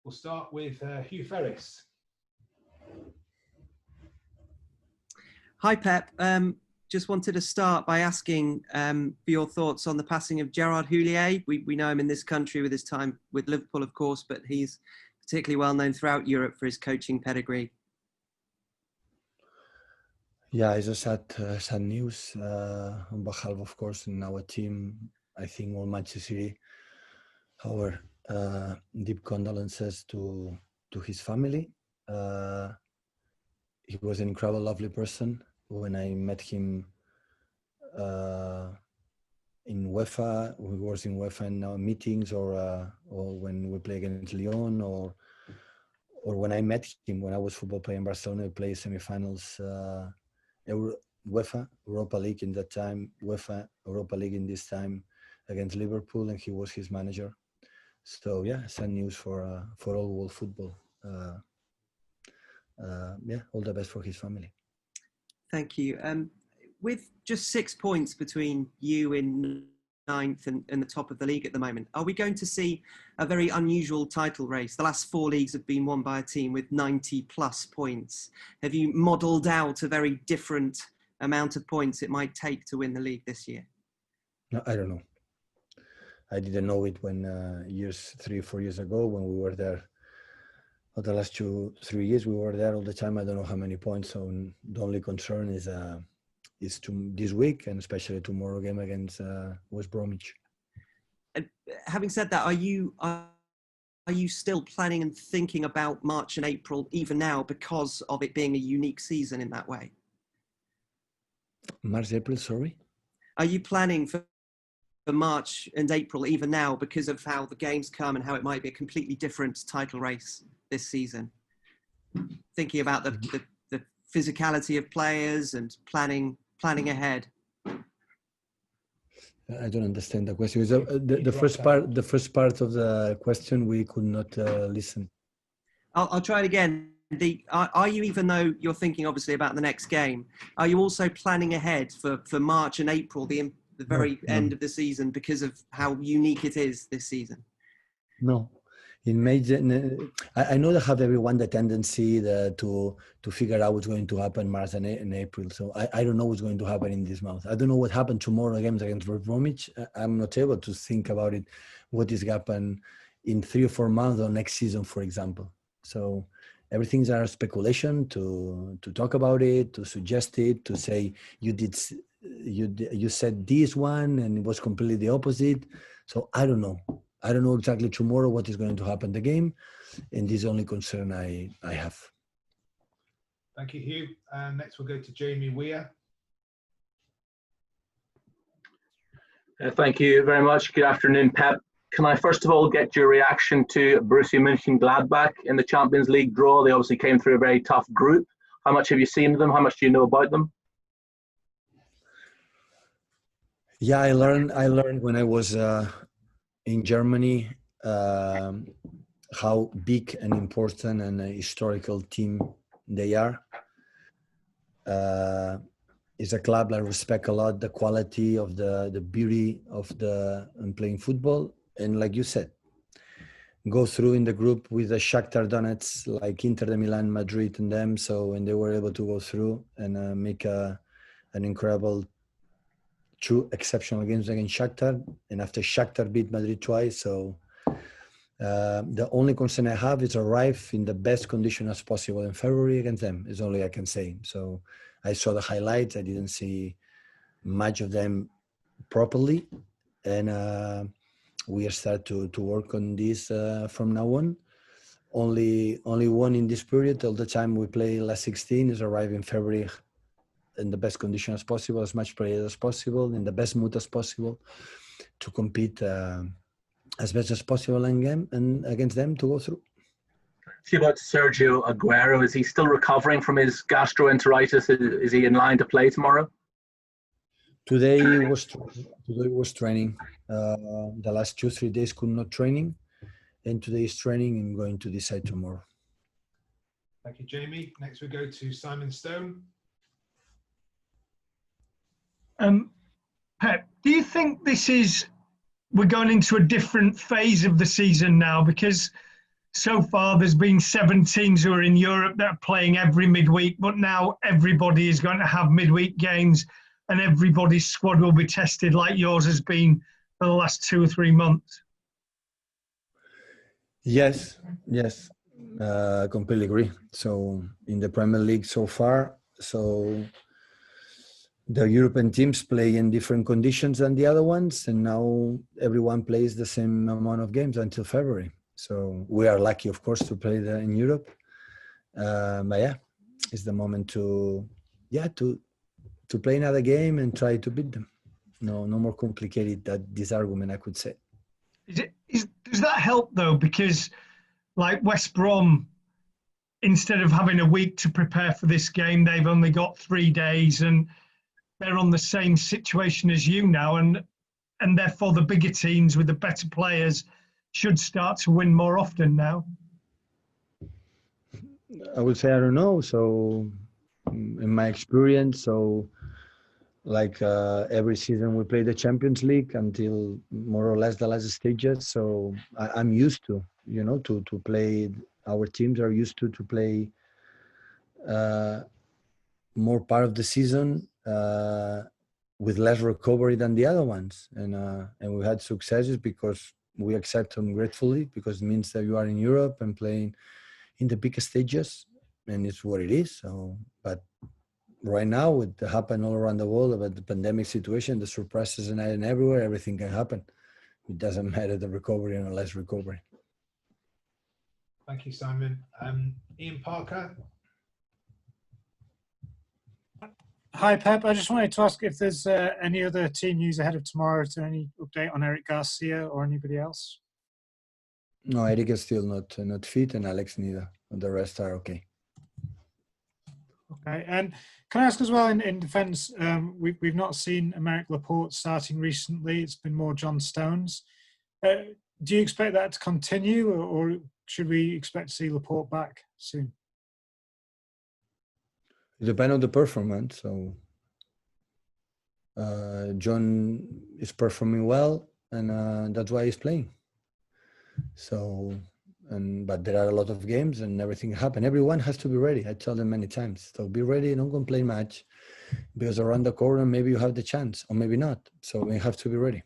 We'll start with Hugh Ferris. Hi, Pep. Just wanted to start by asking for your thoughts on the passing of Gerard Houllier. We know him in this country with his time with Liverpool, of course, but he's particularly well known throughout Europe for his coaching pedigree. Yeah, it's a sad news on behalf, of course, in our team. I think all Manchester City. Our deep condolences to his family. He was an incredible, lovely person. When I met him in UEFA, we was in UEFA in our meetings, or when we play against Lyon, or when I met him when I was football playing in Barcelona, we played semi-finals, UEFA Europa League in that time, UEFA Europa League in this time against Liverpool, and he was his manager. So yeah, sad news for all world football. Yeah, all the best for his family. Thank you. With just 6 points between you in ninth and the top of the league at the moment, are we going to see a very unusual title race? The last 4 leagues have been won by a team with 90 plus points. Have you modelled out a very different amount of points it might take to win the league this year? No, I don't know. I didn't know it when 3 or 4 years ago when we were there. For the last 2 or 3 years we were there all the time. I don't know how many points. So the only concern is this week, and especially tomorrow game against West Bromwich. Having said that, are you still planning and thinking about March and April even now because of it being a unique season in that way? March, April, sorry? Are you planning for March and April even now because of how the games come and how it might be a completely different title race this season? Thinking about the physicality of players and planning ahead. I don't understand the question. The first part of the question we could not listen. I'll try it again. Are you, even though you're thinking obviously about the next game, are you also planning ahead for March and April, the very end of the season, because of how unique it is this season? No. In May, I know they have everyone the tendency to figure out what's going to happen March and April. So I don't know what's going to happen in this month. I don't know what happened tomorrow games against West Bromwich. I'm not able to think about it, what is happen in 3 or 4 months or next season, for example. So everything's our speculation to talk about it, to suggest it, to say you said this one and it was completely the opposite. So I don't know. I don't know exactly tomorrow what is going to happen in the game, and this is the only concern I have. Thank you, Hugh. Next we'll go to Jamie Weir. Thank you very much. Good afternoon, Pep. Can I first of all get your reaction to Borussia Mönchengladbach in the Champions League draw? They obviously came through a very tough group. How much have you seen of them? How much do you know about them? Yeah, I learned when I was in Germany how big and important and a historical team they are. It's a club I respect a lot, the quality of the beauty of playing football, and like you said, go through in the group with the Shakhtar Donetsk, like Inter de Milan, Madrid, and them. So when they were able to go through and make an incredible, two exceptional games against Shakhtar, and after Shakhtar beat Madrid twice. So the only concern I have is arrive in the best condition as possible in February against them, is only I can say. So I saw the highlights. I didn't see much of them properly. And we start to work on this from now on. Only one in this period. All the time we play last 16 is arrive in February in the best condition as possible, as much players as possible, in the best mood as possible, to compete as best as possible in game and against them to go through. See about Sergio Aguero. Is he still recovering from his gastroenteritis? Is he in line to play tomorrow? Today was training. The last 2-3 days could not training, and today is training and going to decide tomorrow. Thank you, Jamie. Next we go to Simon Stone. Pep, do you think we're going into a different phase of the season now? Because so far there's been 7 teams who are in Europe that are playing every midweek, but now everybody is going to have midweek games and everybody's squad will be tested like yours has been for the last 2 or 3 months. Yes, yes, completely agree. So in the Premier League so far, so the European teams play in different conditions than the other ones, and now everyone plays the same amount of games until February. So we are lucky, of course, to play in Europe. But yeah, it's the moment to play another game and try to beat them. No more complicated that this argument, I could say. Does that help though? Because like West Brom, instead of having a week to prepare for this game, they've only got 3 days, and they're on the same situation as you now, and therefore the bigger teams with the better players should start to win more often now. I would say I don't know. So in my experience, so like every season we play the Champions League until more or less the last stages. So I'm used to, to play. Our teams are used to play more part of the season with less recovery than the other ones, and we had successes because we accept them gratefully, because it means that you are in Europe and playing in the biggest stages, and it's what it is. So, but right now, it happened all around the world about the pandemic situation, the surprises and everywhere, everything can happen. It doesn't matter the recovery or less recovery. Thank you, Simon. Ian Parker. Hi, Pep. I just wanted to ask if there's any other team news ahead of tomorrow. Is there any update on Eric Garcia or anybody else? No, Eric is still not fit, and Alex neither. The rest are okay. Okay, and can I ask as well, in defence, we've not seen Aymeric Laporte starting recently. It's been more John Stones. Do you expect that to continue, or should we expect to see Laporte back soon? It depends on the performance. So John is performing well, and that's why he's playing. So, but there are a lot of games and everything happen. Everyone has to be ready. I tell them many times. So be ready, don't complain much, because around the corner maybe you have the chance or maybe not. So we have to be ready.